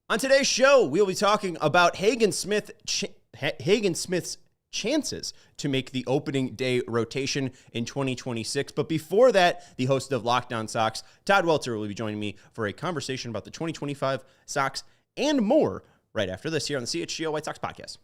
On today's show, we'll be talking about Hagen Smith's chances to make the opening day rotation in 2026. But before that, the host of Locked On Sox, Todd Welter, will be joining me for a conversation about the 2025 Sox and more right after this here on the CHGO White Sox podcast.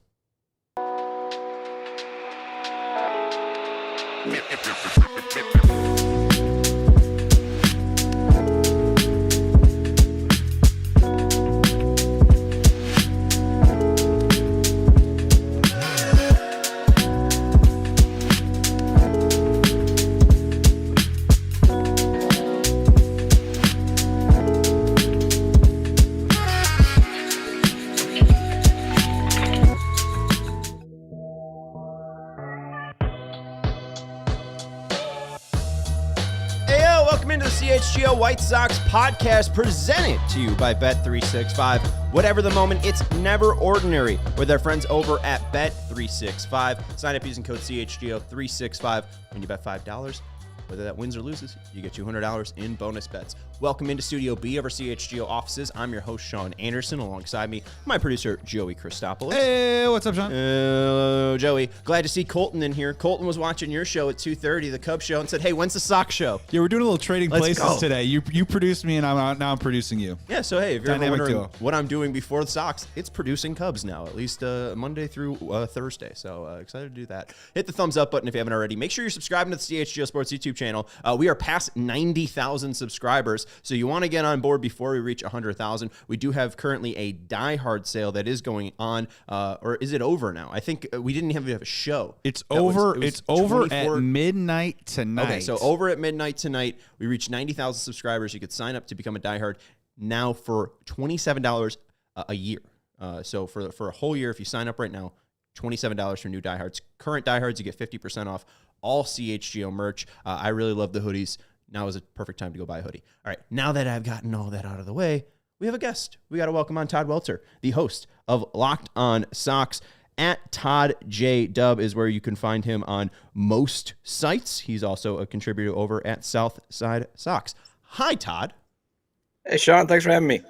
CHGO White Sox podcast presented to you by Bet365. Whatever the moment, it's never ordinary with our friends over at Bet365. Sign up using code CHGO365 when you bet $5. Whether that wins or loses, you get $200 in bonus bets. Welcome into Studio B of our CHGO offices. I'm your host, Sean Anderson. Alongside me, my producer, Joey Christopoulos. Hey, what's up, Sean? Hello, Joey. Glad to see Colton in here. Colton was watching your show at 2:30, the Cubs show, and said, hey, when's the Sox show? Yeah, we're doing a little trading places today. You produced me, and now I'm producing you. Yeah, so hey, if you're ever wondering duo. what I'm doing before the Sox, it's producing Cubs now, at least Monday through Thursday. So excited to do that. Hit the thumbs up button if you haven't already. Make sure you're subscribing to the CHGO Sports YouTube channel. We are past 90,000 subscribers, so you want to get on board before we reach 100,000. We do have currently a Die Hard sale that is going on, or is it over now? I think we didn't even have a show. It's over. It's over at midnight tonight. Okay, so over at midnight tonight, we reached 90,000 subscribers. You could sign up to become a Die Hard now for $27 a year. So for a whole year, if you sign up right now, $27 for new Die Hards. Current Die Hards, you get 50% off all CHGO merch. I really love the hoodies. Now is a perfect time to go buy a hoodie. All right, now that I've gotten all that out of the way, we have a guest. We got to welcome on Todd Welter, the host of Locked On Sox. At Todd J. Dub is where you can find him on most sites. He's also a contributor over at Southside Sox. Hi, Todd. Hey, Sean. Thanks for having me.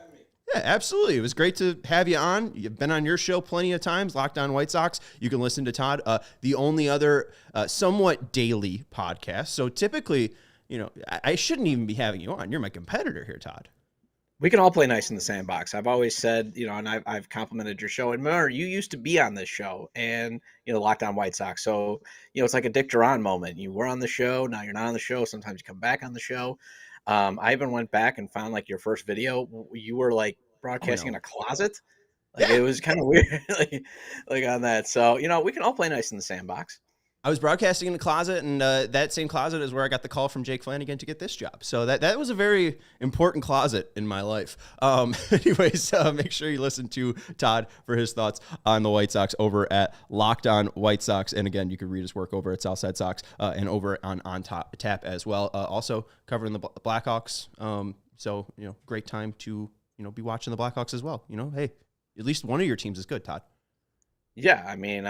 Yeah, absolutely. It was great to have you on. You've been on your show plenty of times, Locked On White Sox. You can listen to Todd, the only other somewhat daily podcast. So typically, I shouldn't even be having you on. You're my competitor here, Todd. We can all play nice in the sandbox. I've always said, and I've complimented your show. And remember, you used to be on this show and, Locked On White Sox. So, it's like a Dick Duran moment. You were on the show. Now you're not on the show. Sometimes you come back on the show. I even went back and found like your first video. You were like broadcasting in a closet. Like It was kind of weird, like on that. So, we can all play nice in the sandbox. I was broadcasting in the closet, and that same closet is where I got the call from Jake Flanagan to get this job. So that was a very important closet in my life. Anyways, make sure you listen to Todd for his thoughts on the White Sox over at Locked On White Sox. And again, you can read his work over at Southside Sox and over on Tap as well. Also covering the Blackhawks. So, great time to, be watching the Blackhawks as well. Hey, at least one of your teams is good, Todd. Yeah, I mean,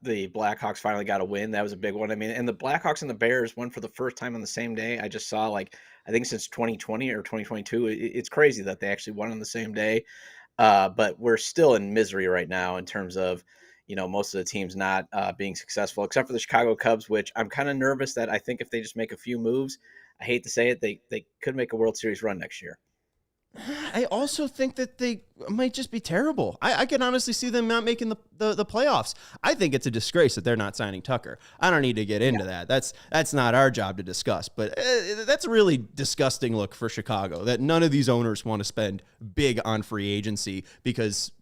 the Blackhawks finally got a win. That was a big one. I mean, and the Blackhawks and the Bears won for the first time on the same day. I just saw, I think since 2020 or 2022, it's crazy that they actually won on the same day. But we're still in misery right now in terms of, most of the teams not being successful, except for the Chicago Cubs, which I'm kind of nervous that I think if they just make a few moves, I hate to say it, they could make a World Series run next year. I also think that they might just be terrible. I can honestly see them not making the playoffs. I think it's a disgrace that they're not signing Tucker. I don't need to get into that. That's not our job to discuss. But that's a really disgusting look for Chicago, that none of these owners want to spend big on free agency because,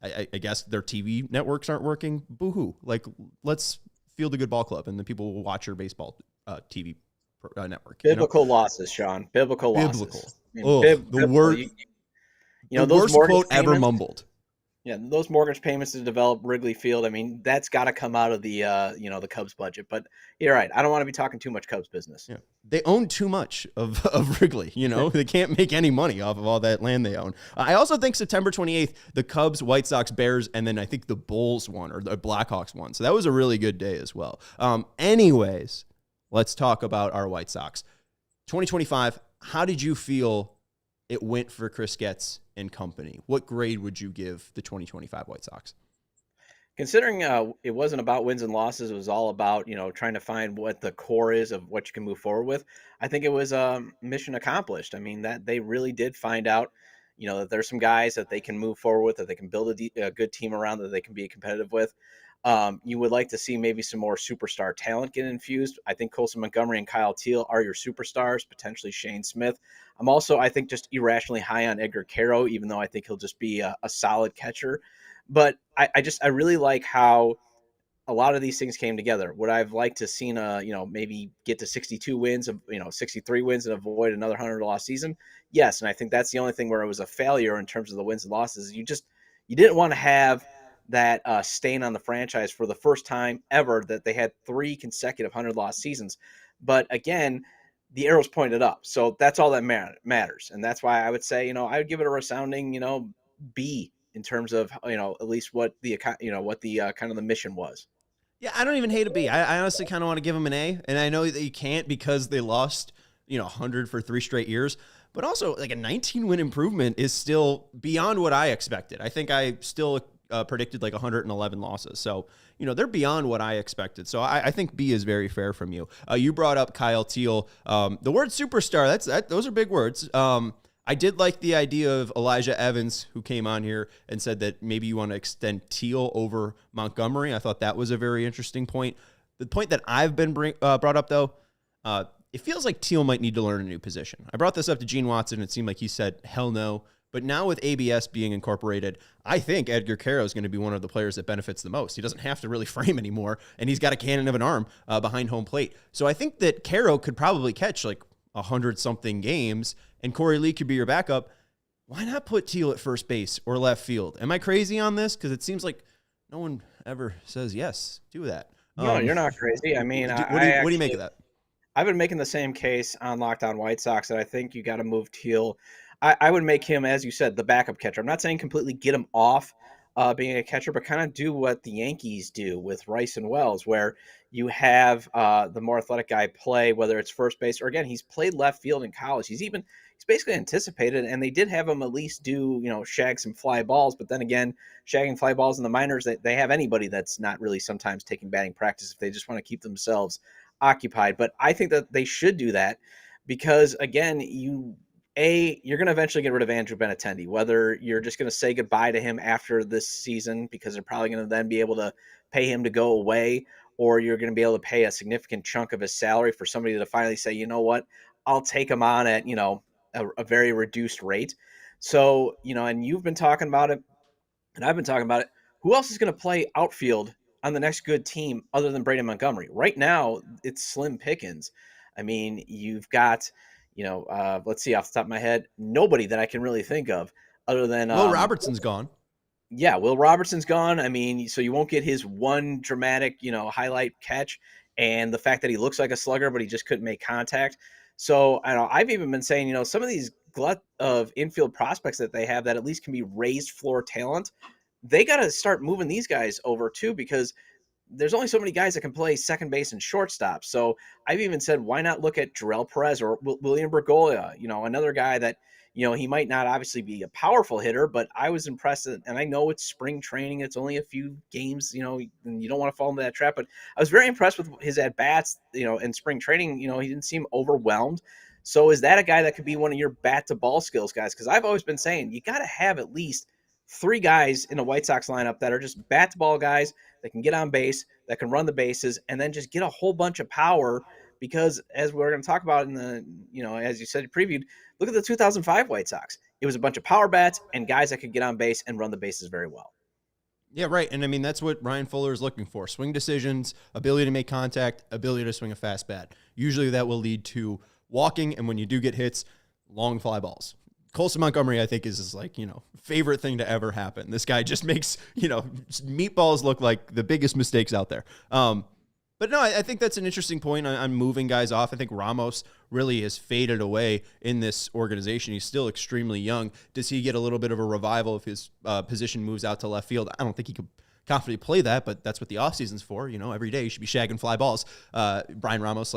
I guess their TV networks aren't working. Boo-hoo. Let's field a good ball club, and then people will watch your baseball TV network. Biblical losses, Sean. Biblical losses. The word, the worst quote ever mumbled. Yeah, those mortgage payments to develop Wrigley Field. I mean, that's got to come out of the the Cubs budget. But you're right. I don't want to be talking too much Cubs business. Yeah. They own too much of Wrigley. They can't make any money off of all that land they own. I also think September 28th, the Cubs, White Sox, Bears, and then I think the Bulls won or the Blackhawks won. So that was a really good day as well. Anyways, let's talk about our White Sox. 2025. How did you feel it went for Chris Getz and company, what grade would you give the 2025 White Sox? Considering it wasn't about wins and losses, it was all about trying to find what the core is of what you can move forward with. I think it was mission accomplished. I mean, that they really did find out, that there's some guys that they can move forward with, that they can build a good team around, that they can be competitive with. You would like to see maybe some more superstar talent get infused. I think Colson Montgomery and Kyle Teel are your superstars, potentially Shane Smith. I'm also, I think, just irrationally high on Edgar Caro, even though I think he'll just be a solid catcher. But I really like how a lot of these things came together. Would I've liked to seen maybe get to 62 wins of 63 wins and avoid another 100 loss season? Yes, and I think that's the only thing where it was a failure in terms of the wins and losses. You didn't want to have that stain on the franchise for the first time ever that they had 3 consecutive 100 loss seasons. But again, the arrow's pointed up, so that's all that matters, and that's why I would say I would give it a resounding B in terms of at least what the kind of the mission was. Yeah, I don't even hate a B. I honestly kind of want to give them an A, and I know that you can't because they lost 100 for 3 straight years, but also like a 19-win improvement is still beyond what I expected. I think I still predicted like 111 losses, so they're beyond what I expected. So I think B is very fair from you. You brought up Kyle Teel. The word superstar, those are big words. I did like the idea of Elijah Evans, who came on here and said that maybe you want to extend Teel over Montgomery. I thought that was a very interesting point. The point that I've been brought up, though, it feels like Teel might need to learn a new position. I brought this up to Gene Watson. It seemed like he said, hell no. But now with ABS being incorporated, I think Edgar Caro is going to be one of the players that benefits the most. He doesn't have to really frame anymore, and he's got a cannon of an arm behind home plate. So I think that Caro could probably catch like 100-something games, and Corey Lee could be your backup. Why not put Teel at first base or left field? Am I crazy on this? Because it seems like no one ever says yes, do that. No, you're not crazy. I mean, what do you make of that? I've been making the same case on Locked On White Sox that I think you got to move Teel. I would make him, as you said, the backup catcher. I'm not saying completely get him off being a catcher, but kind of do what the Yankees do with Rice and Wells, where you have the more athletic guy play, whether it's first base or, again, he's played left field in college. He's basically anticipated, and they did have him at least do, shag some fly balls. But then again, shagging fly balls in the minors, they have anybody that's not really sometimes taking batting practice if they just want to keep themselves occupied. But I think that they should do that because, again, you're going to eventually get rid of Andrew Benintendi, whether you're just going to say goodbye to him after this season because they're probably going to then be able to pay him to go away, or you're going to be able to pay a significant chunk of his salary for somebody to finally say, you know what, I'll take him on at, a very reduced rate. So, and you've been talking about it, and I've been talking about it. Who else is going to play outfield on the next good team other than Brady Montgomery? Right now, it's slim pickings. I mean, you've got, let's see, off the top of my head, nobody that I can really think of other than Will Robertson's gone. Yeah, Will Robertson's gone. I mean, so you won't get his one dramatic, highlight catch, and the fact that he looks like a slugger, but he just couldn't make contact. So I've even been saying, some of these glut of infield prospects that they have that at least can be raised floor talent, they got to start moving these guys over too, because there's only so many guys that can play second base and shortstop. So I've even said, why not look at Jarrell Perez or William Bergolla, another guy that, he might not obviously be a powerful hitter, but I was impressed. And I know it's spring training. It's only a few games, and you don't want to fall into that trap, but I was very impressed with his at-bats, in spring training. He didn't seem overwhelmed. So is that a guy that could be one of your bat-to-ball skills guys? Because I've always been saying you got to have at least 3 guys in a White Sox lineup that are just bat-to-ball guys that can get on base, that can run the bases, and then just get a whole bunch of power. Because as we're going to talk about in the, as you said, previewed, look at the 2005 White Sox. It was a bunch of power bats and guys that could get on base and run the bases very well. Yeah, right. And I mean, that's what Ryan Fuller is looking for. Swing decisions, ability to make contact, ability to swing a fast bat. Usually that will lead to walking, and when you do get hits, long fly balls. Colson Montgomery, I think, is like, favorite thing to ever happen. This guy just makes, meatballs look like the biggest mistakes out there. But no, I think that's an interesting point on moving guys off. I think Ramos really has faded away in this organization. He's still extremely young. Does he get a little bit of a revival if his position moves out to left field? I don't think he could confidently play that, but that's what the offseason's for. Every day you should be shagging fly balls. Brian Ramos,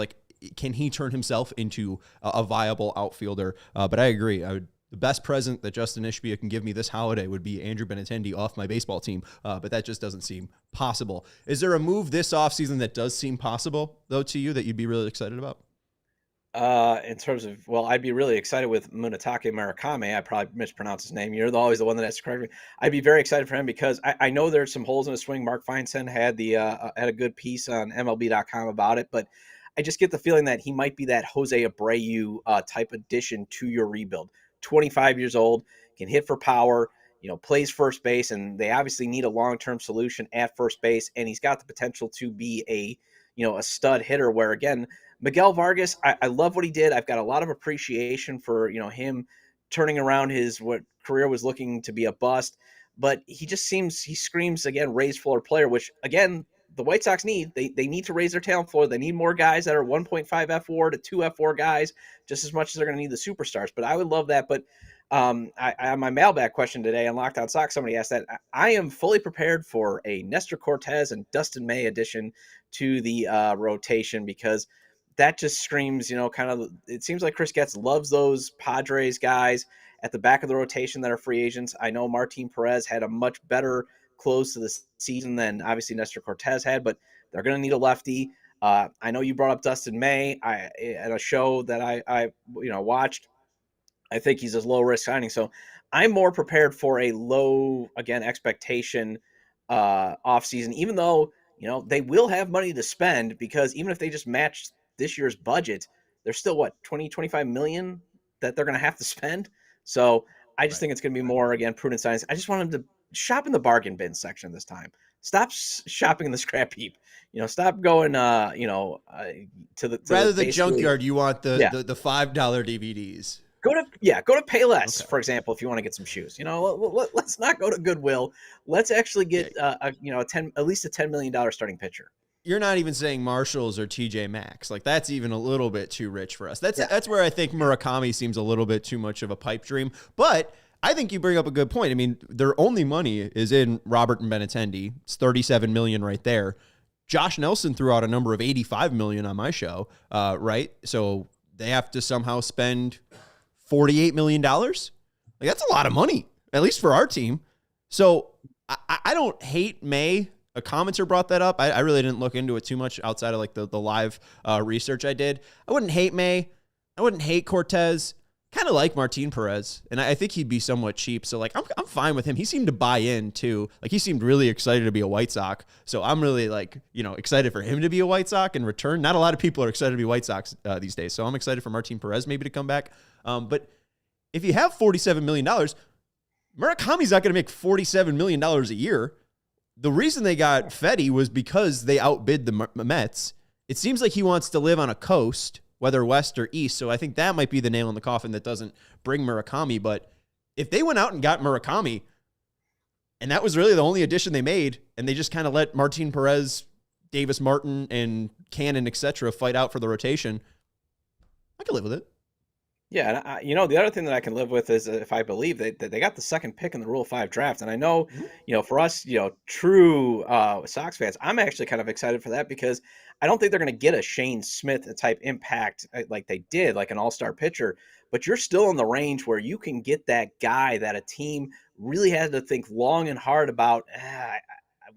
can he turn himself into a viable outfielder? But I agree. I would the best present that Justin Ishbia can give me this holiday would be Andrew Benintendi off my baseball team, but that just doesn't seem possible. Is there a move this offseason that does seem possible, though, to you that you'd be really excited about? In terms of, well, I'd be really excited with Munetake Murakami. I probably mispronounced his name. You're always the one that has to correct me. I'd be very excited for him because I know there's some holes in his swing. Mark Feinstein had had a good piece on MLB.com about it, but I just get the feeling that he might be that Jose Abreu type addition to your rebuild. 25 years old, can hit for power, plays first base, and they obviously need a long-term solution at first base. And he's got the potential to be a stud hitter where, again, Miguel Vargas, I love what he did. I've got a lot of appreciation for, him turning around what career was looking to be a bust, but he screams, again, raised floor player, which, again, the White Sox need. They need to raise their talent floor. They need more guys that are 1.5 F4 to 2 F4 guys, just as much as they're going to need the superstars. But I would love that. But on my mailbag question today on Locked On Sox, somebody asked that. I am fully prepared for a Nestor Cortez and Dustin May addition to the rotation because that just screams, it seems like Chris Getz loves those Padres guys at the back of the rotation that are free agents. I know Martin Perez had a much better close to the season than obviously Nestor Cortez had, but they're going to need a lefty. I know you brought up Dustin May at a show that I watched. I think he's a low risk signing. So I'm more prepared for a low, again, expectation offseason, even though, they will have money to spend because even if they just match this year's budget, there's still 25 million that they're going to have to spend. So I just think it's going to be more, again, prudent science. I just want them to shop in the bargain bin section this time. Stop shopping in the scrap heap. Stop going, to the rather the junkyard. You want the $5 DVDs. Go to Payless, okay, for example, if you want to get some shoes. Let's not go to Goodwill. Let's actually get at least a $10 million starting pitcher. You're not even saying Marshalls or TJ Maxx. Like, that's even a little bit too rich for us. That's where I think Murakami seems a little bit too much of a pipe dream. But I think you bring up a good point. I mean, their only money is in Robert and Benintendi. It's $37 million right there. Josh Nelson threw out a number of $85 million on my show, right? So they have to somehow spend $48 million. Like, that's a lot of money, at least for our team. So I don't hate May. A commenter brought that up. I really didn't look into it too much outside of like the live research I did. I wouldn't hate May. I wouldn't hate Cortez. Kind of like Martin Perez, and I think he'd be somewhat cheap. So like I'm fine with him. He seemed to buy in too. Like, he seemed really excited to be a White Sox. So I'm really excited for him to be a White Sox in return. Not a lot of people are excited to be White Sox these days. So I'm excited for Martin Perez maybe to come back. But if you have $47 million, Murakami's not going to make $47 million a year. The reason they got Fetty was because they outbid the Mets. It seems like he wants to live on a coast, whether west or east. So I think that might be the nail in the coffin that doesn't bring Murakami. But if they went out and got Murakami, and that was really the only addition they made, and they just kind of let Martin Perez, Davis Martin, and Cannon, etc., fight out for the rotation, I could live with it. Yeah, and the other thing that I can live with is if I believe that they got the second pick in the Rule 5 draft. And I know, for us, true Sox fans, I'm actually kind of excited for that because I don't think they're going to get a Shane Smith type impact like they did, like an all-star pitcher. But you're still in the range where you can get that guy that a team really had to think long and hard about.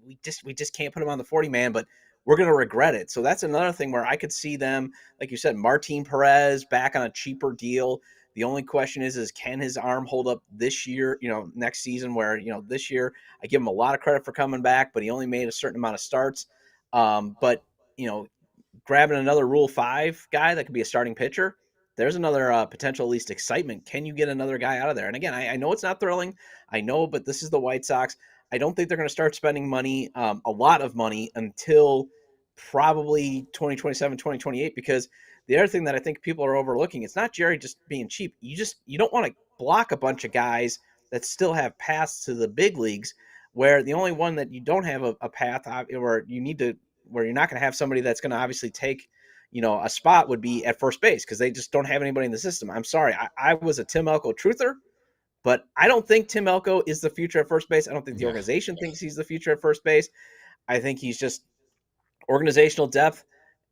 We just can't put him on the 40-man, but we're going to regret it. So that's another thing where I could see them, like you said, Martin Perez back on a cheaper deal. The only question is can his arm hold up this year, next season where, this year I give him a lot of credit for coming back, but he only made a certain amount of starts. But grabbing another Rule 5 guy that could be a starting pitcher, there's another potential at least excitement. Can you get another guy out of there? And again, I know it's not thrilling. I know, but this is the White Sox. I don't think they're going to start spending money, a lot of money, until probably 2027, 2028, because the other thing that I think people are overlooking, it's not Jerry just being cheap. You don't want to block a bunch of guys that still have paths to the big leagues, where the only one that you don't have a path where you're not going to have somebody that's going to obviously take, a spot would be at first base because they just don't have anybody in the system. I'm sorry. I was a Tim Elko truther, but I don't think Tim Elko is the future at first base. I don't think the organization thinks he's the future at first base. I think he's just organizational depth,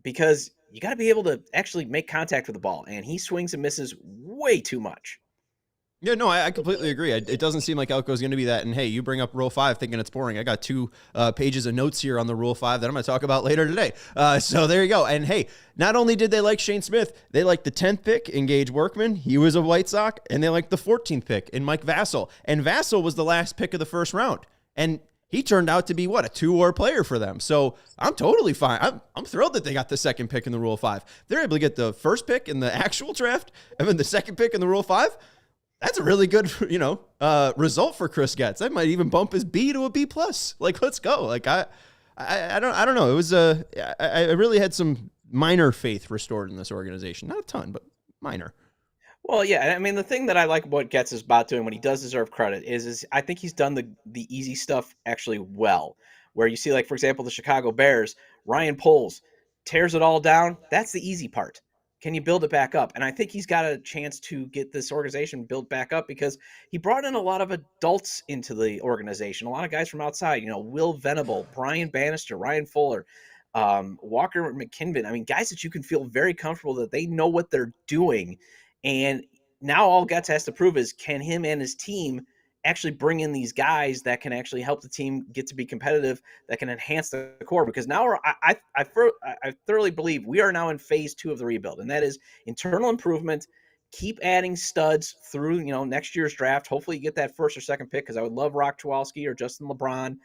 because you got to be able to actually make contact with the ball, and he swings and misses way too much. Yeah, no, I completely agree. It doesn't seem like Elko is going to be that. And hey, you bring up Rule 5 thinking it's boring. I got 2 pages of notes here on the Rule 5 that I'm going to talk about later today. So there you go. And hey, not only did they like Shane Smith, they liked the 10th pick in Gage Workman. He was a White Sox. And they liked the 14th pick in Mike Vassell. And Vassell was the last pick of the first round. And he turned out to be, a 2-WAR player for them. So I'm totally fine. I'm thrilled that they got the second pick in the Rule 5. They're able to get the first pick in the actual draft and then the second pick in the Rule 5. That's a really good, result for Chris Getz. I might even bump his B to a B+. Like, let's go. Like, I don't know. It was I really had some minor faith restored in this organization. Not a ton, but minor. Well, yeah. I mean, the thing that I like what Getz is about doing when he does deserve credit is I think he's done the easy stuff actually well. Where you see, like, for example, the Chicago Bears, Ryan Poles tears it all down. That's the easy part. Can you build it back up? And I think he's got a chance to get this organization built back up because he brought in a lot of adults into the organization, a lot of guys from outside, Will Venable, Brian Bannister, Ryan Fuller, Walker McKinnon. I mean, guys that you can feel very comfortable that they know what they're doing. And now all Getz has to prove is, can him and his team actually bring in these guys that can actually help the team get to be competitive, that can enhance the core? Because now I thoroughly believe we are now in phase 2 of the rebuild, and that is internal improvement. Keep adding studs through next year's draft. Hopefully you get that first or second pick, because I would love Rock Tuwalski or Justin LeBron.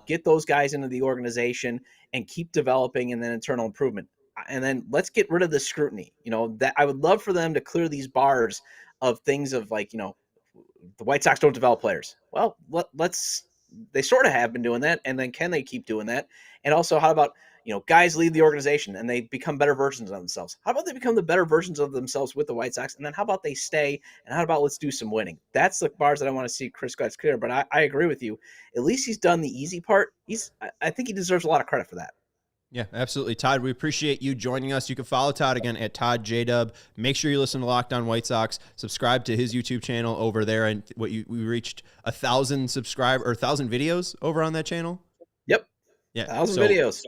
Get those guys into the organization and keep developing, and then internal improvement. And then let's get rid of the scrutiny. That I would love for them to clear these bars of things of like, the White Sox don't develop players. Well, they sort of have been doing that. And then can they keep doing that? And also, how about, guys leave the organization and they become better versions of themselves? How about they become the better versions of themselves with the White Sox? And then how about they stay? And how about let's do some winning? That's the bars that I want to see Chris Getz clear. But I agree with you. At least he's done the easy part. I think he deserves a lot of credit for that. Yeah, absolutely. Todd, we appreciate you joining us. You can follow Todd again at Todd JDub. Make sure you listen to Locked On White Sox. Subscribe to his YouTube channel over there. And we reached 1,000 videos over on that channel. Yep. Yeah. 1,000 videos.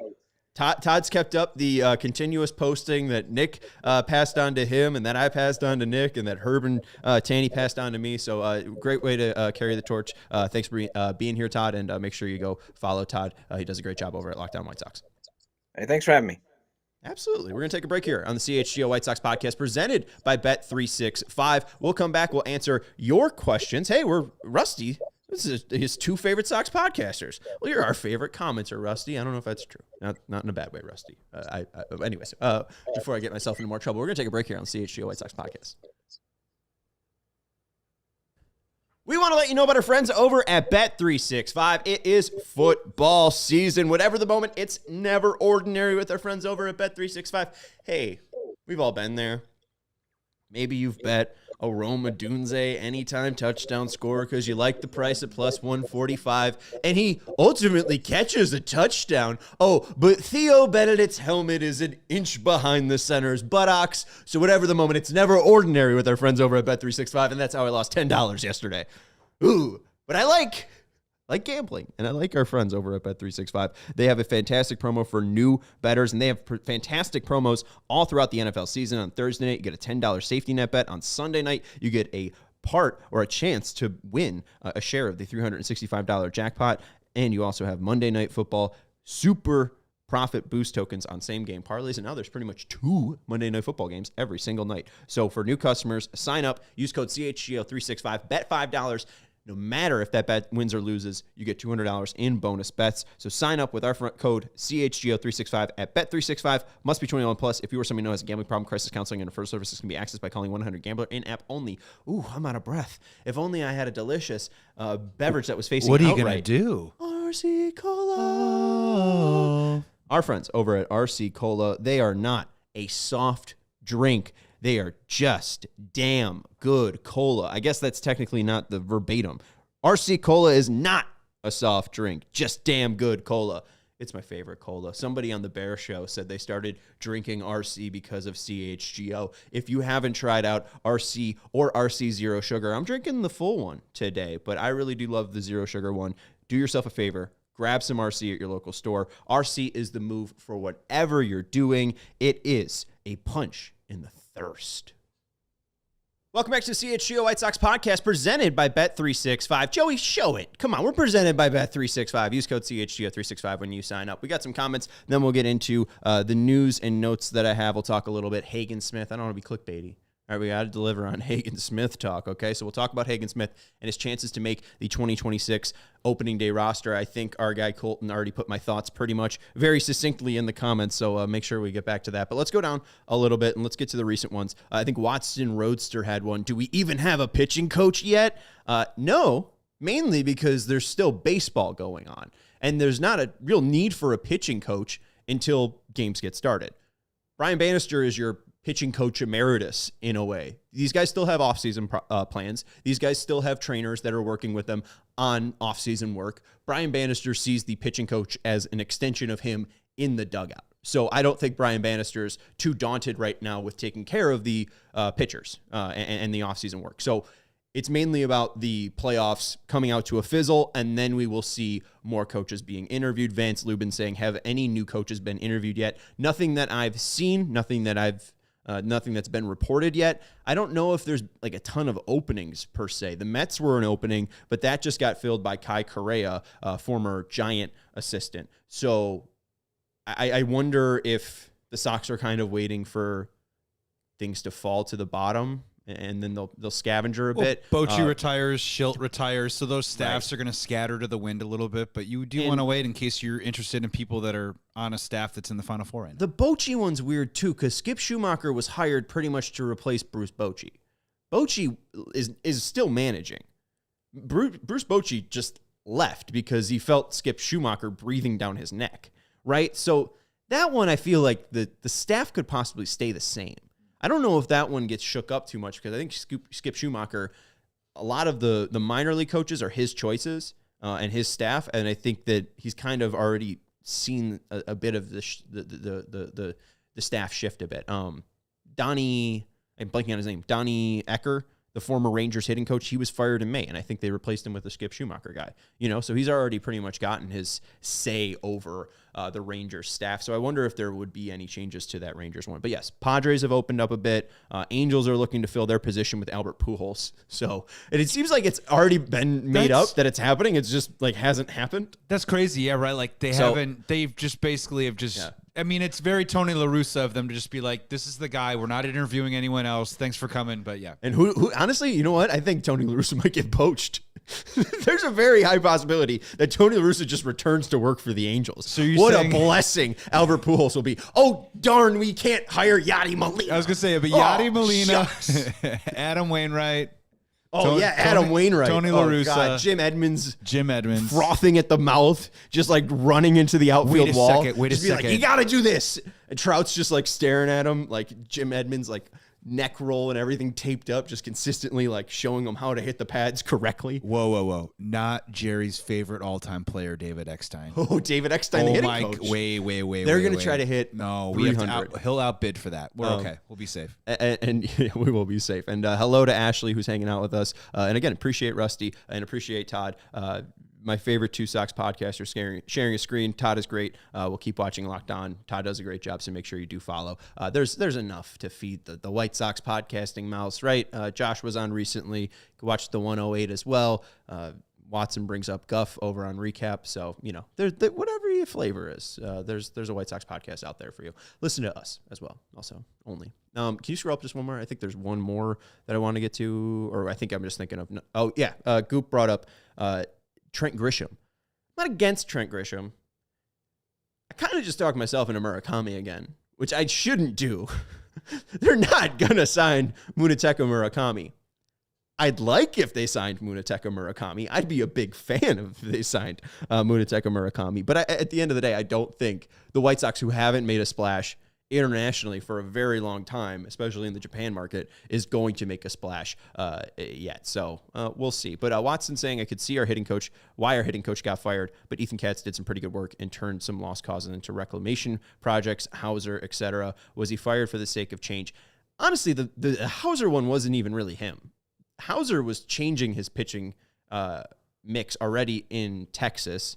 Todd's kept up the continuous posting that Nick passed on to him, and that I passed on to Nick, and that Herb and Tanny passed on to me. So great way to carry the torch. Thanks for being here, Todd, and make sure you go follow Todd. He does a great job over at Locked On White Sox. Hey, thanks for having me. Absolutely. We're going to take a break here on the CHGO White Sox podcast presented by Bet365. We'll come back. We'll answer your questions. Hey, we're Rusty. This is his 2 favorite Sox podcasters. Well, you're our favorite commenter, Rusty. I don't know if that's true. Not in a bad way, Rusty. Anyways, before I get myself into more trouble, we're going to take a break here on the CHGO White Sox podcast. We want to let you know about our friends over at Bet365. It is football season. Whatever the moment, it's never ordinary with our friends over at Bet365. Hey, we've all been there. Maybe you've bet a Rome Odunze anytime touchdown scorer because you like the price at plus 145, and he ultimately catches a touchdown. Oh, but Theo Benedict's helmet is an inch behind the center's buttocks. So whatever the moment, it's never ordinary with our friends over at Bet365, and that's how I lost $10 yesterday. Ooh, but I like gambling, and I like our friends over at Bet365. They have a fantastic promo for new bettors, and they have fantastic promos all throughout the NFL season. On Thursday night, you get a $10 safety net bet. On Sunday night, you get a chance to win a share of the $365 jackpot. And you also have Monday Night Football super profit boost tokens on same game parlays. And now there's pretty much 2 Monday Night Football games every single night. So for new customers, sign up, use code CHGO365, bet $5. No matter if that bet wins or loses, you get $200 in bonus bets. So sign up with our front code CHGO365 at Bet365. Must be 21 plus. If you or somebody who has a gambling problem, crisis counseling, and referral services can be accessed by calling 1-800-GAMBLER in-app only. Ooh, I'm out of breath. If only I had a delicious beverage that was facing What are you outright. going to do? RC Cola. Oh. Our friends over at RC Cola, they are not a soft drink. They are just damn good cola. I guess that's technically not the verbatim. RC Cola is not a soft drink, just damn good cola. It's my favorite cola. Somebody on the Bear Show said they started drinking RC because of CHGO. If you haven't tried out RC or RC Zero Sugar, I'm drinking the full one today, but I really do love the Zero Sugar one. Do yourself a favor. Grab some RC at your local store. RC is the move for whatever you're doing. It is a punch in the thirst. Welcome back to the CHGO White Sox podcast presented by Bet365. Joey, show it. Come on, we're presented by Bet365. Use code CHGO365 when you sign up. We got some comments, then we'll get into the news and notes that I have. We'll talk a little bit Hagen Smith. I don't want to be clickbaity. All right, we got to deliver on Hagen Smith talk, okay? So we'll talk about Hagen Smith and his chances to make the 2026 opening day roster. I think our guy Colton already put my thoughts pretty much very succinctly in the comments, so make sure we get back to that. But let's go down a little bit and let's get to the recent ones. I think Watson Roadster had one. Do we even have a pitching coach yet? No, mainly because there's still baseball going on, and there's not a real need for a pitching coach until games get started. Brian Bannister is your pitching coach emeritus in a way. These guys still have offseason plans. These guys still have trainers that are working with them on offseason work. Brian Bannister sees the pitching coach as an extension of him in the dugout. So I don't think Brian Bannister is too daunted right now with taking care of the pitchers and the offseason work. So it's mainly about the playoffs coming out to a fizzle, and then we will see more coaches being interviewed. Vance Lubin saying, have any new coaches been interviewed yet? Nothing that I've seen, nothing that's been reported yet. I don't know if there's like a ton of openings per se. The Mets were an opening, but that just got filled by Kai Correa, former Giant assistant. So I wonder if the Sox are kind of waiting for things to fall to the bottom, and then they'll scavenger a bit. Bochy retires, Schilt retires, so those staffs are going to scatter to the wind a little bit, but you do want to wait in case you're interested in people that are on a staff that's in the Final Four right now. The Bochy one's weird, too, because Skip Schumacher was hired pretty much to replace Bruce Bochy. Bochy is still managing. Bruce Bochy just left because he felt Skip Schumacher breathing down his neck, right? So that one, I feel like the staff could possibly stay the same. I don't know if that one gets shook up too much because I think Skip Schumacher, a lot of the minor league coaches are his choices and his staff, and I think that he's kind of already seen a bit of the staff shift a bit. Donnie, I'm blanking on his name, Donnie Ecker, the former Rangers hitting coach, he was fired in May, and I think they replaced him with a Skip Schumacher guy. So he's already pretty much gotten his say over the Rangers staff. So I wonder if there would be any changes to that Rangers one. But yes, Padres have opened up a bit. Angels are looking to fill their position with Albert Pujols. So it seems like it's already been made up that it's happening. It's just like hasn't happened. That's crazy. Yeah, right. Like they've just basically have just. Yeah. I mean, it's very Tony La Russa of them to just be like, this is the guy. We're not interviewing anyone else. Thanks for coming. But yeah. And who honestly, you know what? I think Tony La Russa might get poached. There's a very high possibility that Tony La Russa just returns to work for the Angels. So what a blessing Albert Pujols will be. Oh, darn, we can't hire Yadi Molina. I was going to say, but Yadi Molina, Adam Wainwright. Adam Wainwright. Tony La Russa. God, Jim Edmonds. Frothing at the mouth, just like running into the outfield wall. Wait a second. Like, you got to do this. And Trout's just like staring at him, like Jim Edmonds, like neck roll and everything taped up, just consistently like showing him how to hit the pads correctly. Whoa. Not Jerry's favorite all-time player, David Eckstein. Oh, David Eckstein, the hitting coach. Way. They're going to try to hit No, he'll outbid for that. We're okay. We'll be safe. And we will be safe. And hello to Ashley, who's hanging out with us. And again, appreciate Rusty and appreciate Todd. My favorite two Sox podcasters sharing a screen. Todd is great. We'll keep watching Locked On. Todd does a great job, so make sure you do follow. There's enough to feed the White Sox podcasting mouse, right? Josh was on recently. You can watch the 108 as well. Watson brings up Guff over on Recap. So, whatever your flavor is, there's a White Sox podcast out there for you. Listen to us as well, also, only. Can you scroll up just one more? I think there's one more that I want to get to, or I think I'm just thinking of. Oh, yeah. Goop brought up Trent Grisham. I'm not against Trent Grisham. I kind of just talked myself into Murakami again, which I shouldn't do. They're not going to sign Munetaka Murakami. I'd like if they signed Munetaka Murakami. I'd be a big fan if they signed Munetaka Murakami. But at the end of the day, I don't think the White Sox, who haven't made a splash internationally for a very long time, especially in the Japan market, is going to make a splash yet. So we'll see. But Watson saying, I could see why our hitting coach got fired, but Ethan Katz did some pretty good work and turned some lost causes into reclamation projects, Hauser, etc. Was he fired for the sake of change? Honestly, the Hauser one wasn't even really him. Hauser was changing his pitching mix already in Texas,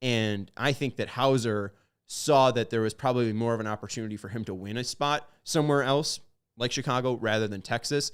and I think that Hauser saw that there was probably more of an opportunity for him to win a spot somewhere else, like Chicago, rather than Texas.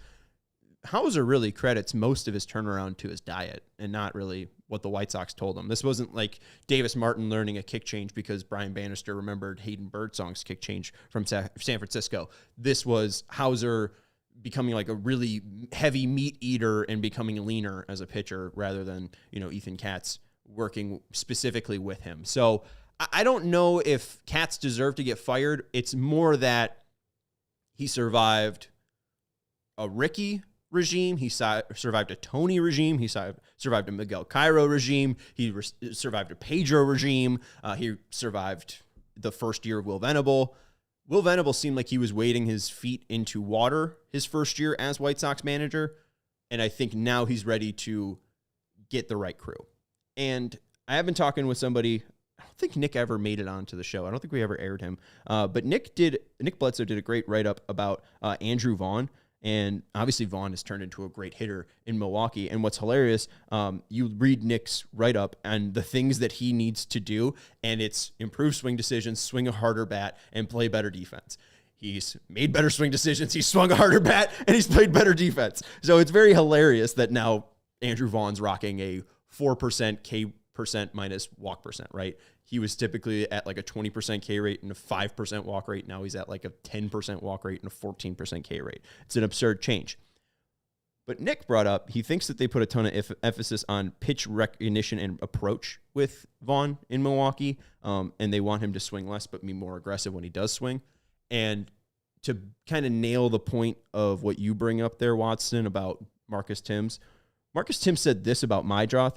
Hauser really credits most of his turnaround to his diet and not really what the White Sox told him. This wasn't like Davis Martin learning a kick change because Brian Bannister remembered Hayden Birdsong's kick change from San Francisco. This was Hauser becoming like a really heavy meat eater and becoming leaner as a pitcher rather than, Ethan Katz working specifically with him. So I don't know if Katz deserved to get fired. It's more that he survived a Ricky regime. He survived a Tony regime. He survived a Miguel Cairo regime. He survived a Pedro regime. He survived the first year of Will Venable. Will Venable seemed like he was wading his feet into water his first year as White Sox manager, and I think now he's ready to get the right crew. And I have been talking with somebody. I don't think Nick ever made it onto the show. I don't think we ever aired him. But Nick Bledsoe did a great write-up about Andrew Vaughn. And obviously Vaughn has turned into a great hitter in Milwaukee. And what's hilarious, you read Nick's write-up and the things that he needs to do, and it's improve swing decisions, swing a harder bat, and play better defense. He's made better swing decisions, he's swung a harder bat, and he's played better defense. So it's very hilarious that now Andrew Vaughn's rocking a 4% K percent minus walk percent, right? He was typically at like a 20% K rate and a 5% walk rate. Now he's at like a 10% walk rate and a 14% K rate. It's an absurd change. But Nick brought up, he thinks that they put a ton of emphasis on pitch recognition and approach with Vaughn in Milwaukee, and they want him to swing less but be more aggressive when he does swing. And to kind of nail the point of what you bring up there, Watson, about Marcus Timms said this about Meidroth.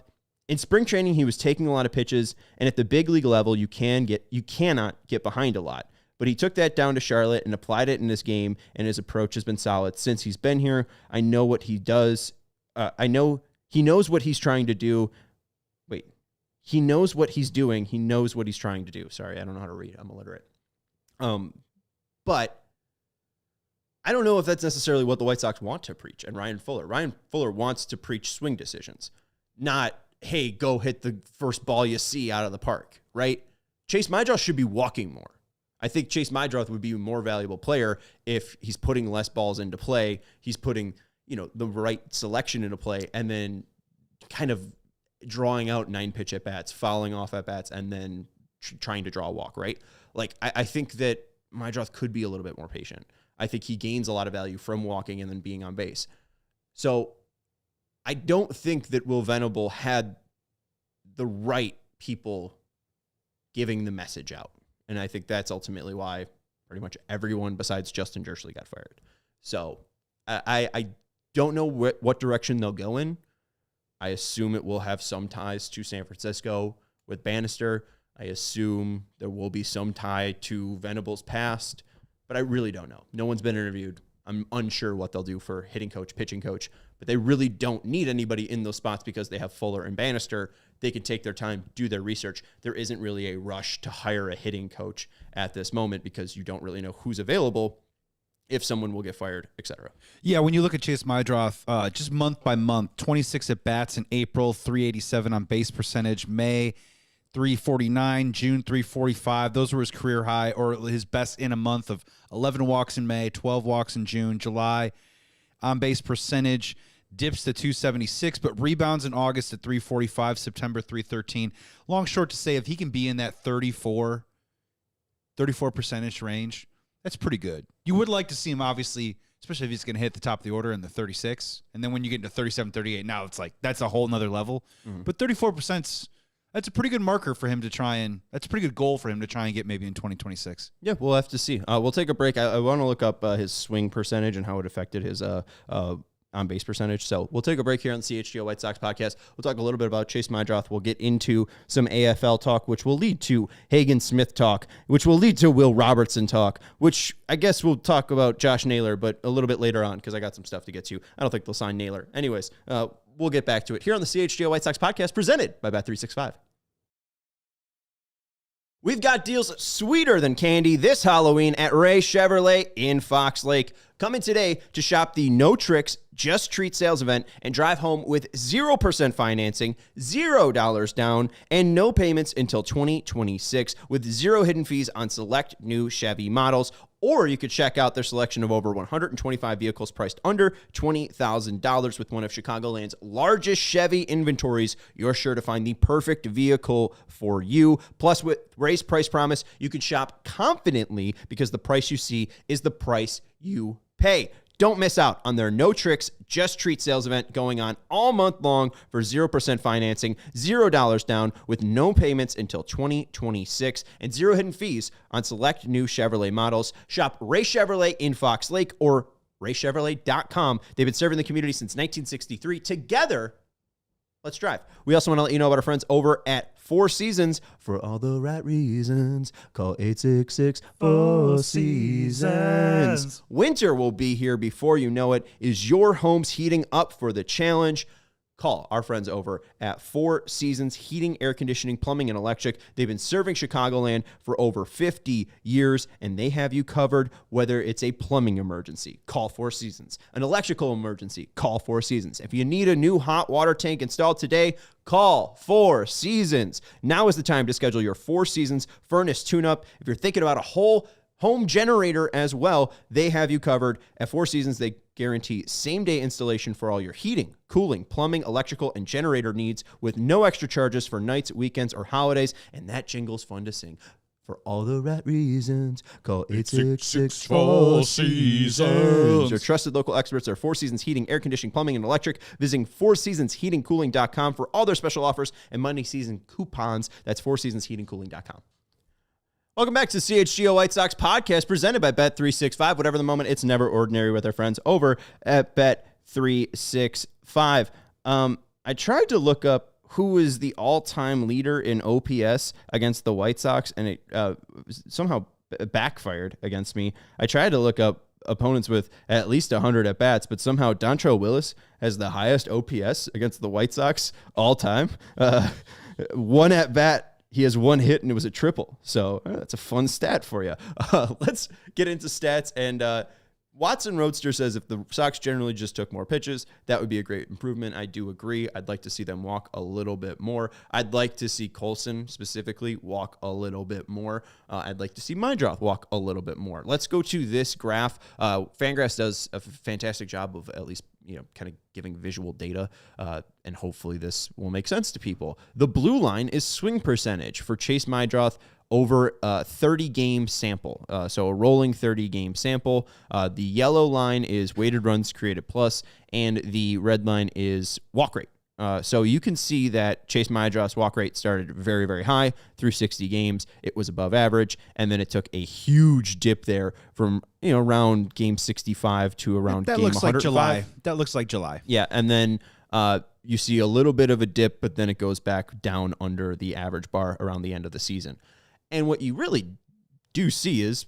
In spring training, he was taking a lot of pitches, and at the big league level, you cannot get behind a lot. But he took that down to Charlotte and applied it in this game, and his approach has been solid since he's been here. I know what he does. I know he knows what he's trying to do. He knows what he's doing. He knows what he's trying to do. Sorry, I don't know how to read. I'm illiterate. But I don't know if that's necessarily what the White Sox want to preach. And Ryan Fuller wants to preach swing decisions, not, hey, go hit the first ball you see out of the park, right? Chase Meidroth should be walking more. I think Chase Meidroth would be a more valuable player if he's putting less balls into play. He's putting, the right selection into play and then kind of drawing out 9-pitch at-bats, fouling off at-bats, and then trying to draw a walk, right? Like, I think that Meidroth could be a little bit more patient. I think he gains a lot of value from walking and then being on base. So I don't think that Will Venable had the right people giving the message out. And I think that's ultimately why pretty much everyone besides Justin Jersley got fired. So I don't know what direction they'll go in. I assume it will have some ties to San Francisco with Bannister. I assume there will be some tie to Venable's past, but I really don't know. No one's been interviewed. I'm unsure what they'll do for hitting coach, pitching coach, but they really don't need anybody in those spots because they have Fuller and Bannister. They can take their time, do their research. There isn't really a rush to hire a hitting coach at this moment because you don't really know who's available, if someone will get fired, etc. Yeah, when you look at Chase Meidroth, just month by month, 26 at-bats in April, 387 on base percentage, May, 349, June 345. Those were his career high or his best in a month of 11 walks in May, 12 walks in June. July on base percentage dips to 276, but rebounds in August at 345, September 313. Long short to say, if he can be in that 34 percentage range, that's pretty good. You would like to see him, obviously, especially if he's going to hit the top of the order in the 36. And then when you get into 37, 38, now it's like that's a whole nother level. Mm-hmm. But 34%, that's a pretty good marker for him to try and – that's a pretty good goal for him to try and get maybe in 2026. Yeah, we'll have to see. We'll take a break. I want to look up his swing percentage and how it affected his on-base percentage. So we'll take a break here on the CHGO White Sox podcast. We'll talk a little bit about Chase Meidroth. We'll get into some AFL talk, which will lead to Hagen Smith talk, which will lead to Will Robertson talk, which I guess we'll talk about Josh Naylor, but a little bit later on because I got some stuff to get to. I don't think they'll sign Naylor. Anyways, we'll get back to it here on the CHGO White Sox podcast presented by Bet365. We've got deals sweeter than candy this Halloween at Ray Chevrolet in Fox Lake. Come in today to shop the No Tricks, Just Treat sales event and drive home with 0% financing, $0 down, and no payments until 2026 with 0 hidden fees on select new Chevy models. Or you could check out their selection of over 125 vehicles priced under $20,000 with one of Chicagoland's largest Chevy inventories. You're sure to find the perfect vehicle for you. Plus, with Ray's Price Promise, you can shop confidently because the price you see is the price you pay. Don't miss out on their No Tricks, Just Treat sales event going on all month long for 0% financing, $0 down with no payments until 2026, and 0 hidden fees on select new Chevrolet models. Shop Ray Chevrolet in Fox Lake or raychevrolet.com. They've been serving the community since 1963. Together, let's drive. We also want to let you know about our friends over at Four Seasons. For all the right reasons, call 866-4-SEASONS. Winter will be here before you know it. Is your home's heating up for the challenge? Call our friends over at Four Seasons Heating, Air Conditioning, Plumbing, and Electric. They've been serving Chicagoland for over 50 years, and they have you covered whether it's a plumbing emergency. Call Four Seasons. An electrical emergency. Call Four Seasons. If you need a new hot water tank installed today, call Four Seasons. Now is the time to schedule your Four Seasons furnace tune-up. If you're thinking about a whole home generator as well, they have you covered. At Four Seasons, they guarantee same-day installation for all your heating, cooling, plumbing, electrical, and generator needs with no extra charges for nights, weekends, or holidays. And that jingle's fun to sing. For all the right reasons, call 866-4-SEASONS. Your trusted local experts are Four Seasons Heating, Air Conditioning, Plumbing, and Electric. Visiting fourseasonsheatingcooling.com for all their special offers and money season coupons. That's fourseasonsheatingcooling.com. Welcome back to CHGO White Sox podcast presented by Bet365. Whatever the moment, it's never ordinary with our friends over at Bet365. I tried to look up who is the all-time leader in OPS against the White Sox, and it somehow backfired against me. I tried to look up opponents with at least 100 at-bats, but somehow Dontrelle Willis has the highest OPS against the White Sox all time. One at-bat, he has one hit, and it was a triple. So that's a fun stat for you. Let's get into stats. And Watson Roadster says if the Sox generally just took more pitches, that would be a great improvement. I do agree. I'd like to see them walk a little bit more. I'd like to see Colson specifically walk a little bit more. I'd like to see Meidroth walk a little bit more. Let's go to this graph. Fangraphs does a fantastic job of at least kind of giving visual data, and hopefully this will make sense to people. The blue line is swing percentage for Chase Meidroth over a 30-game sample. So a rolling 30-game sample. The yellow line is weighted runs created plus, and the red line is walk rate. So you can see that Chase Meidroth's walk rate started very, very high through 60 games. It was above average, and then it took a huge dip there from around game 65 to around game 105. That looks like July. Yeah, and then you see a little bit of a dip, but then it goes back down under the average bar around the end of the season. And what you really do see is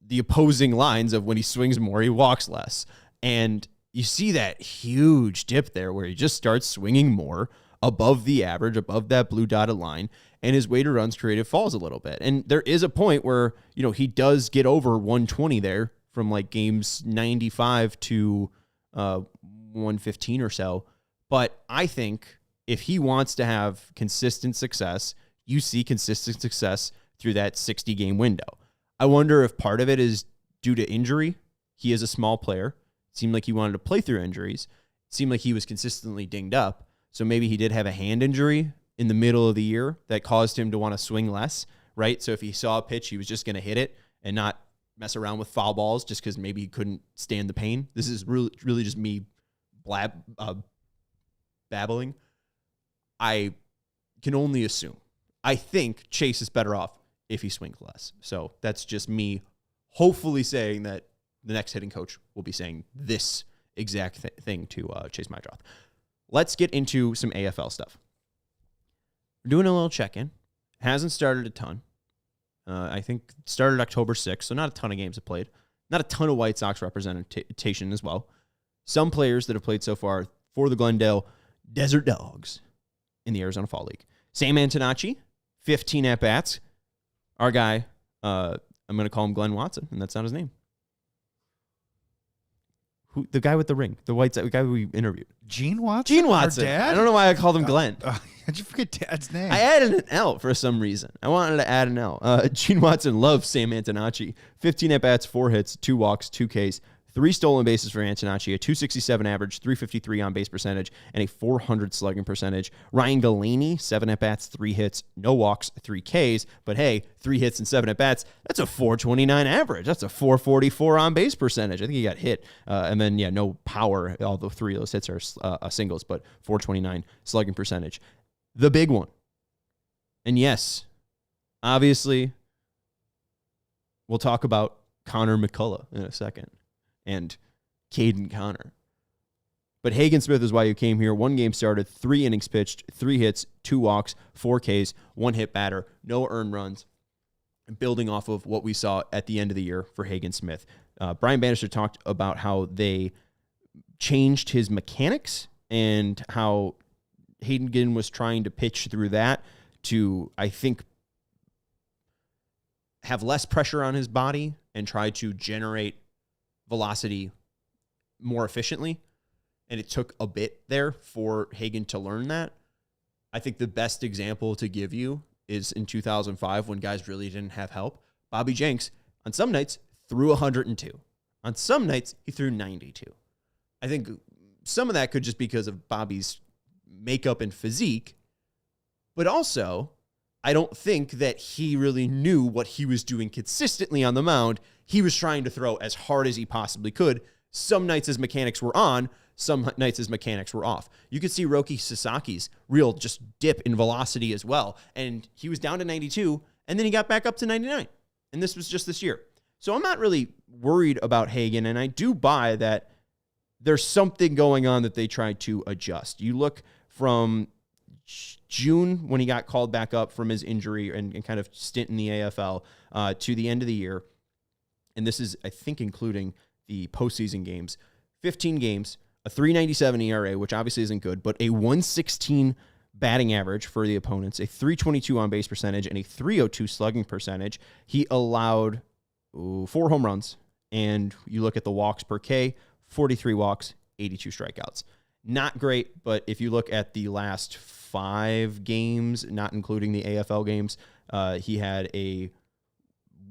the opposing lines of when he swings more, he walks less. And you see that huge dip there where he just starts swinging more above the average, above that blue dotted line, and his weighted runs created falls a little bit. And there is a point where, he does get over 120 there from like games 95 to 115 or so. But I think if he wants to have consistent success, you see consistent success through that 60-game window. I wonder if part of it is due to injury. He is a small player. It seemed like he wanted to play through injuries. It seemed like he was consistently dinged up. So maybe he did have a hand injury in the middle of the year that caused him to want to swing less, right? So if he saw a pitch, he was just going to hit it and not mess around with foul balls just because maybe he couldn't stand the pain. This is really just me babbling. I can only assume. I think Chase is better off if he swings less. So that's just me hopefully saying that the next hitting coach will be saying this exact thing to Chase Meidroth. Let's get into some AFL stuff. We're doing a little check-in. Hasn't started a ton. I think it started October 6th, so not a ton of games have played. Not a ton of White Sox representation as well. Some players that have played so far for the Glendale Desert Dogs in the Arizona Fall League. Sam Antonacci, 15 at-bats. Our guy, I'm going to call him Glenn Watson, and that's not his name. The guy with the ring, the guy we interviewed. Gene Watson? Gene Watson. Our dad? I don't know why I called him Glenn. How'd you forget Dad's name? I added an L for some reason. I wanted to add an L. Gene Watson loves Sam Antonacci. 15 at-bats, 4 hits, 2 walks, 2 Ks, 3 stolen bases for Antonacci, a 267 average, 353 on-base percentage, and a 400 slugging percentage. Ryan Galaney, 7 at-bats, 3 hits, no walks, 3 Ks. But hey, 3 hits and 7 at-bats, that's a 429 average. That's a 444 on-base percentage. I think he got hit. And then, no power. All the 3 of those hits are singles, but 429 slugging percentage. The big one. And yes, obviously, we'll talk about Connor McCullough in a second. And Caden Connor. But Hagen Smith is why you came here. 1 game started, 3 innings pitched, 3 hits, 2 walks, 4 Ks, 1 hit batter, no earned runs. Building off of what we saw at the end of the year for Hagen Smith. Brian Bannister talked about how they changed his mechanics and how Hagen was trying to pitch through that to, I think, have less pressure on his body and try to generate velocity more efficiently, and it took a bit there for Hagen to learn that. I think the best example to give you is in 2005 when guys really didn't have help. Bobby Jenks, on some nights, threw 102. On some nights, he threw 92. I think some of that could just be because of Bobby's makeup and physique, but also I don't think that he really knew what he was doing consistently on the mound. He was trying to throw as hard as he possibly could. Some nights his mechanics were on, some nights his mechanics were off. You could see Roki Sasaki's real just dip in velocity as well. And he was down to 92, and then he got back up to 99. And this was just this year. So I'm not really worried about Hagen, and I do buy that there's something going on that they tried to adjust. You look from June when he got called back up from his injury and kind of stint in the AFL to the end of the year. And this is, I think, including the postseason games. 15 games, a 3.97 ERA, which obviously isn't good, but a 116 batting average for the opponents, a 322 on-base percentage, and a 302 slugging percentage. He allowed 4 home runs, and you look at the walks per K, 43 walks, 82 strikeouts. Not great, but if you look at the last 5 games, not including the AFL games, he had a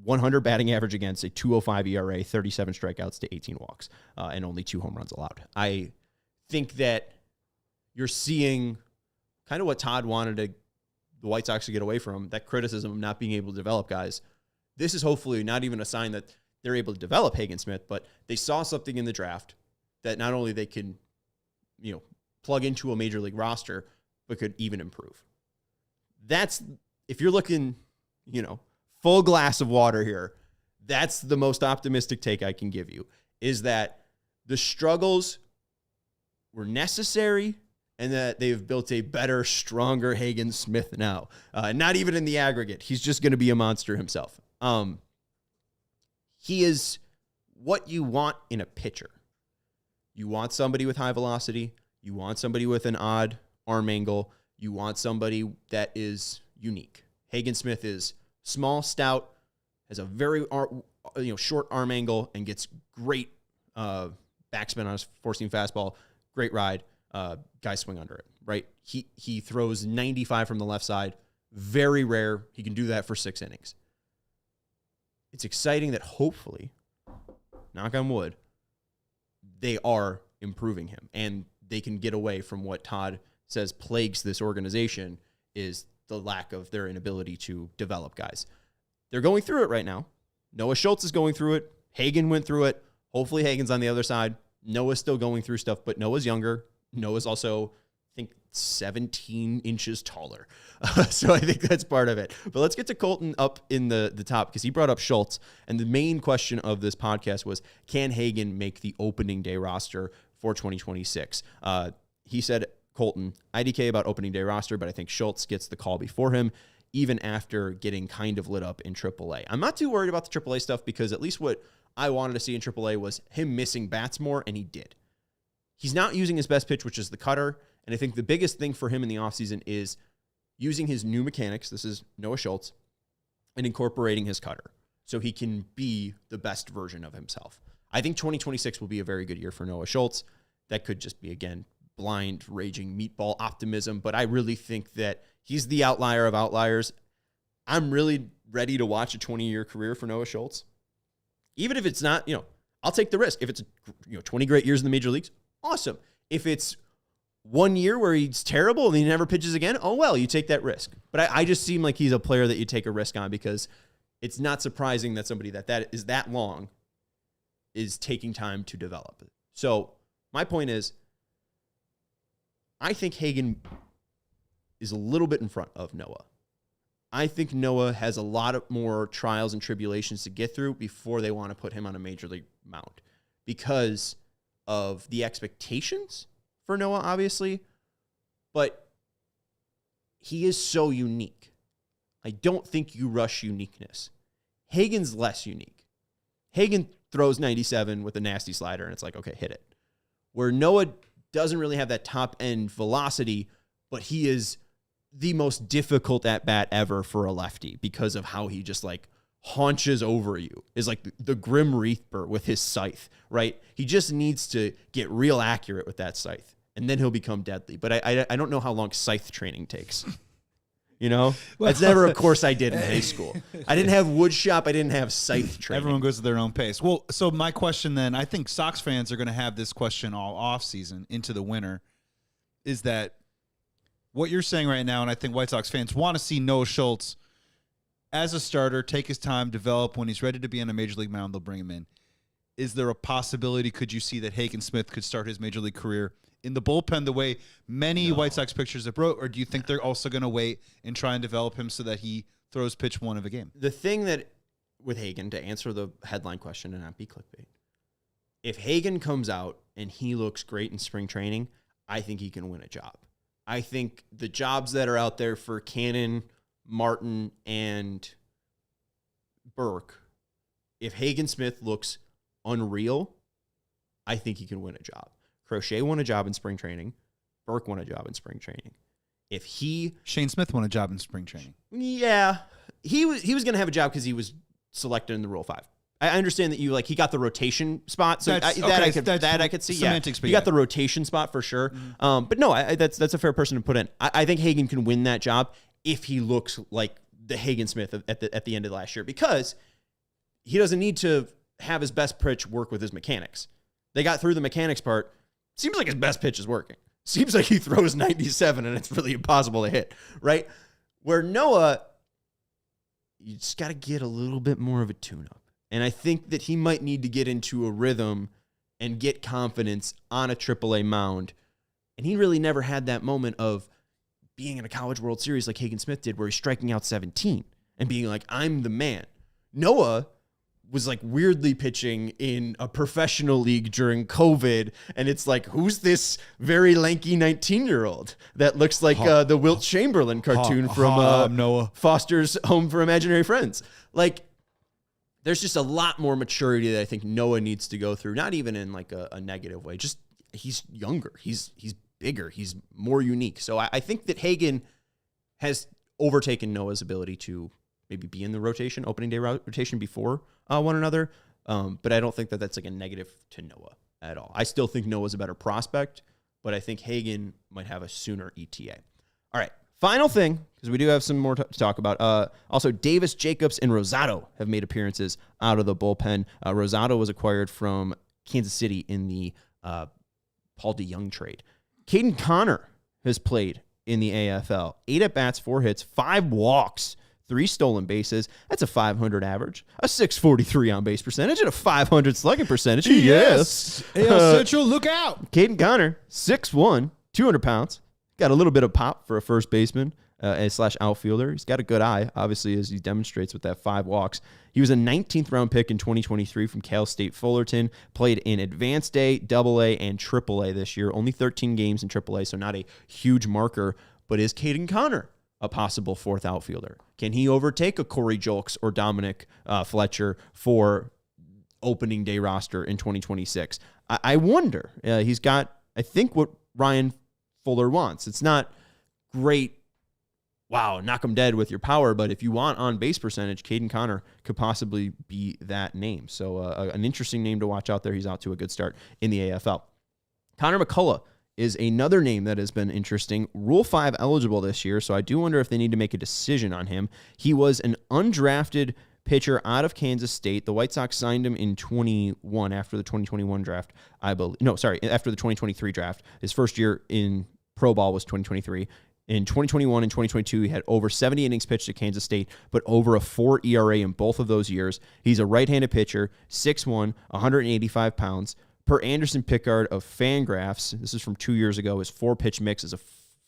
100 batting average against, a 2.05 ERA, 37 strikeouts to 18 walks, and only 2 home runs allowed. I think that you're seeing kind of what Todd wanted the White Sox to get away from, that criticism of not being able to develop guys. This is hopefully not even a sign that they're able to develop Hagen Smith, but they saw something in the draft that not only they can, plug into a major league roster, but could even improve. That's, if you're looking, full glass of water here, that's the most optimistic take I can give you, is that the struggles were necessary and that they've built a better, stronger Hagen Smith now. Not even in the aggregate. He's just going to be a monster himself. He is what you want in a pitcher. You want somebody with high velocity. You want somebody with an odd arm angle. You want somebody that is unique. Hagen Smith is small, stout, has a very short arm angle, and gets great backspin on his four-seam fastball. Great ride. Guys swing under it, right? He throws 95 from the left side. Very rare. He can do that for 6 innings. It's exciting that hopefully, knock on wood, they are improving him, and they can get away from what Todd says plagues this organization, is the lack of their inability to develop guys. They're going through it right now. Noah Schultz is going through it. Hagen went through it. Hopefully Hagen's on the other side. Noah's still going through stuff, but Noah's younger. Noah's also, I think, 17 inches taller. So I think that's part of it. But let's get to Colton up in the top, because he brought up Schultz. And the main question of this podcast was, can Hagen make the opening day roster for 2026? He said, Colton, IDK about opening day roster, but I think Schultz gets the call before him, even after getting kind of lit up in AAA. I'm not too worried about the AAA stuff, because at least what I wanted to see in AAA was him missing bats more, and he did. He's not using his best pitch, which is the cutter, and I think the biggest thing for him in the offseason is using his new mechanics, this is Noah Schultz, and incorporating his cutter so he can be the best version of himself. I think 2026 will be a very good year for Noah Schultz. That could just be, again, blind, raging meatball optimism, but I really think that he's the outlier of outliers. I'm really ready to watch a 20-year career for Noah Schultz. Even if it's not, I'll take the risk. If it's 20 great years in the major leagues, awesome. If it's 1 year where he's terrible and he never pitches again, oh well, you take that risk. But I just seem like he's a player that you take a risk on because it's not surprising that somebody that is that long is taking time to develop. So my point is, I think Hagen is a little bit in front of Noah. I think Noah has a lot of more trials and tribulations to get through before they want to put him on a major league mound because of the expectations for Noah, obviously, but he is so unique. I don't think you rush uniqueness. Hagen's less unique. Hagen throws 97 with a nasty slider, and it's like, okay, hit it. Where Noah doesn't really have that top-end velocity, but he is the most difficult at-bat ever for a lefty because of how he just, like, haunches over you. Is like the Grim Reaper with his scythe, right? He just needs to get real accurate with that scythe, and then he'll become deadly. But I don't know how long scythe training takes. That's never a course I did in high school. I didn't have wood shop. I didn't have scythe training. Everyone goes at their own pace. Well, so my question then, I think Sox fans are going to have this question all offseason into the winter, is that what you're saying right now, and I think White Sox fans want to see Noah Schultz as a starter, take his time, develop. When he's ready to be on a major league mound, they'll bring him in. Is there a possibility, could you see that Hagen Smith could start his major league career in the bullpen the way many White Sox pitchers have wrote, or do you think they're also going to wait and try and develop him so that he throws pitch one of a game? The thing that, with Hagen, to answer the headline question and not be clickbait, if Hagen comes out and he looks great in spring training, I think he can win a job. I think the jobs that are out there for Cannon, Martin, and Burke, if Hagen Smith looks unreal, I think he can win a job. Crochet won a job in spring training. Burke won a job in spring training. Shane Smith won a job in spring training. Yeah, he was going to have a job because he was selected in the Rule 5. I understand that he got the rotation spot, so I could see. Semantics, you got the rotation spot for sure. Mm-hmm. But no, that's a fair person to put in. I think Hagen can win that job if he looks like the Hagen Smith at the end of last year, because he doesn't need to have his best pitch work with his mechanics. They got through the mechanics part. Seems like his best pitch is working. Seems like he throws 97 and it's really impossible to hit, right? Where Noah, you just got to get a little bit more of a tune-up. And I think that he might need to get into a rhythm and get confidence on a AAA mound. And he really never had that moment of being in a College World Series like Hagen Smith did, where he's striking out 17 and being like, I'm the man. Noah was like weirdly pitching in a professional league during COVID. And it's like, who's this very lanky 19-year-old that looks like the Wilt Chamberlain cartoon from Noah Foster's Home for Imaginary Friends? Like, there's just a lot more maturity that I think Noah needs to go through, not even in like a negative way. Just he's younger. He's bigger. He's more unique. So I think that Hagen has overtaken Noah's ability to maybe be in the rotation, opening day rotation before one another. But I don't think that that's like a negative to Noah at all. I still think Noah's a better prospect, but I think Hagen might have a sooner ETA. All right. Final thing, because we do have some more to talk about. Also, Davis, Jacobs, and Rosado have made appearances out of the bullpen. Rosado was acquired from Kansas City in the Paul DeYoung trade. Caden Connor has played in the AFL. 8 at-bats, 4 hits, 5 walks, 3 stolen bases. That's a 500 average, a 643 on-base percentage, and a 500 slugging percentage. Yes. AL Central, look out. Caden Connor, 6'1", 200 pounds. Got a little bit of pop for a first baseman / outfielder. He's got a good eye, obviously, as he demonstrates with that 5 walks. He was a 19th round pick in 2023 from Cal State Fullerton. Played in Advanced A, AA, and AAA this year. Only 13 games in AAA, so not a huge marker. But is Caden Connor a possible 4th outfielder? Can he overtake a Corey Julks or Dominic Fletcher for opening day roster in 2026? I wonder. He's got, I think, what Ryan Fuller wants. It's not great wow, knock them dead with your power. But if you want on base percentage, Caden Connor could possibly be that name. So an interesting name to watch out there. He's out to a good start in the AFL. Connor McCullough is another name that has been interesting. Rule 5 eligible this year, so I do wonder if they need to make a decision on him. He was an undrafted pitcher out of Kansas State. The White Sox signed him in 21 after the 2021 draft, I believe. No, sorry, after the 2023 draft. His first year in pro ball was 2023. In 2021 and 2022, he had over 70 innings pitched at Kansas State, but over a 4 ERA in both of those years. He's a right-handed pitcher, 6'1", 185 pounds. Per Anderson Pickard of Fangraphs, this is from 2 years ago, his 4-pitch mix is a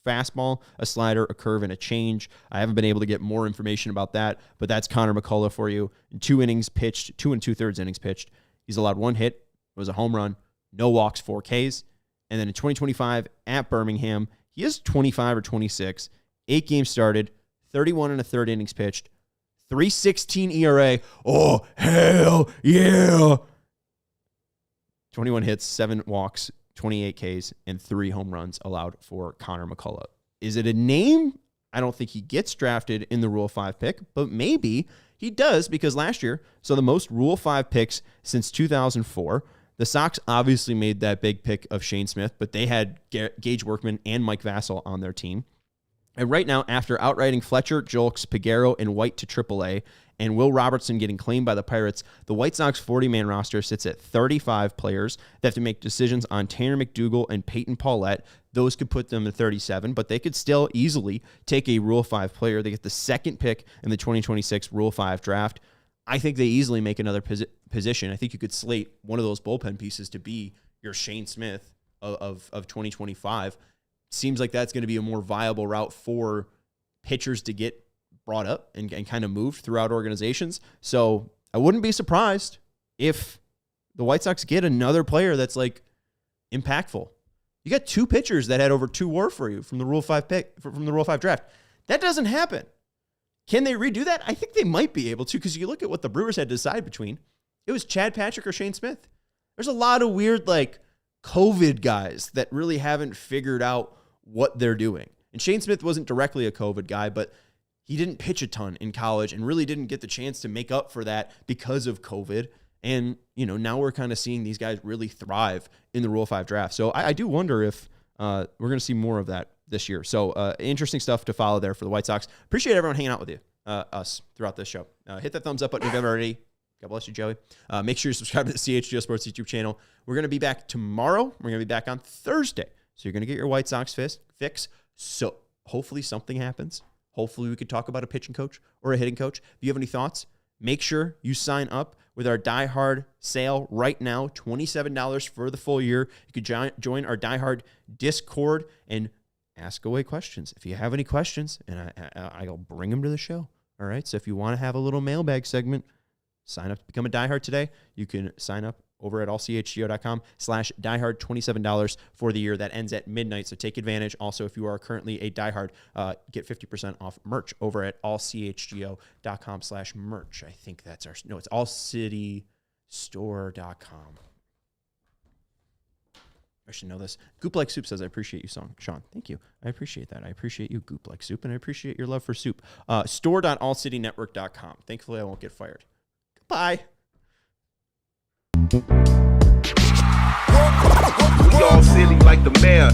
fastball, a slider, a curve, and a change. I haven't been able to get more information about that, but that's Connor McCullough for you. In 2 innings pitched, 2 2/3 innings pitched. He's allowed 1 hit. It was a home run, no walks, 4 Ks. And then in 2025 at Birmingham, he is 25 or 26, 8 games started, 31 1/3 innings pitched, 3.16 ERA. Oh, hell yeah. 21 hits, 7 walks, 28 Ks, and 3 home runs allowed for Connor McCullough. Is it a name? I don't think he gets drafted in the Rule 5 pick, but maybe he does because last year, so the most Rule 5 picks since 2004. The Sox obviously made that big pick of Shane Smith, but they had Gage Workman and Mike Vassell on their team. And right now, after outrighting Fletcher, Julks, Piguero, and White to AAA, and Will Robertson getting claimed by the Pirates, the White Sox 40-man roster sits at 35 players. They have to make decisions on Tanner McDougal and Peyton Paulette. Those could put them to 37, but they could still easily take a Rule 5 player. They get the second pick in the 2026 Rule 5 draft. I think they easily make another position. I think you could slate one of those bullpen pieces to be your Shane Smith of 2025. Seems like that's going to be a more viable route for pitchers to get brought up and kind of moved throughout organizations. So I wouldn't be surprised if the White Sox get another player that's like impactful. You got 2 pitchers that had over 2 WAR for you from the Rule 5 pick, from the Rule 5 draft. That doesn't happen. Can they redo that? I think they might be able to, because you look at what the Brewers had to decide between. It was Chad Patrick or Shane Smith. There's a lot of weird, like, COVID guys that really haven't figured out what they're doing. And Shane Smith wasn't directly a COVID guy, but he didn't pitch a ton in college and really didn't get the chance to make up for that because of COVID. And, you know, now we're kind of seeing these guys really thrive in the Rule 5 draft. So I do wonder if we're going to see more of that this year. So interesting stuff to follow there for the White Sox. Appreciate everyone hanging out with you, us, throughout this show. Hit that thumbs up button if you haven't already. God bless you, Joey. Make sure you subscribe to the CHGO Sports YouTube channel. We're going to be back tomorrow. We're going to be back on Thursday. So you're going to get your White Sox fix. So hopefully something happens. Hopefully we could talk about a pitching coach or a hitting coach. If you have any thoughts, make sure you sign up with our Die Hard sale right now. $27 for the full year. You could join our Die Hard Discord and ask away questions. If you have any questions, and I'll bring them to the show. All right. So if you want to have a little mailbag segment, sign up to become a Die Hard today. You can sign up over at allchgo.com/diehard, $27 for the year. That ends at midnight, so take advantage. Also, if you are currently a diehard, get 50% off merch over at allchgo.com/merch. I think that's it's allcitystore.com. I should know this. Goop Like Soup says, I appreciate you, Sean. Thank you. I appreciate that. I appreciate you, Goop Like Soup, and I appreciate your love for soup. Store.allcitynetwork.com. Thankfully, I won't get fired. Goodbye. We all silly like the mayor.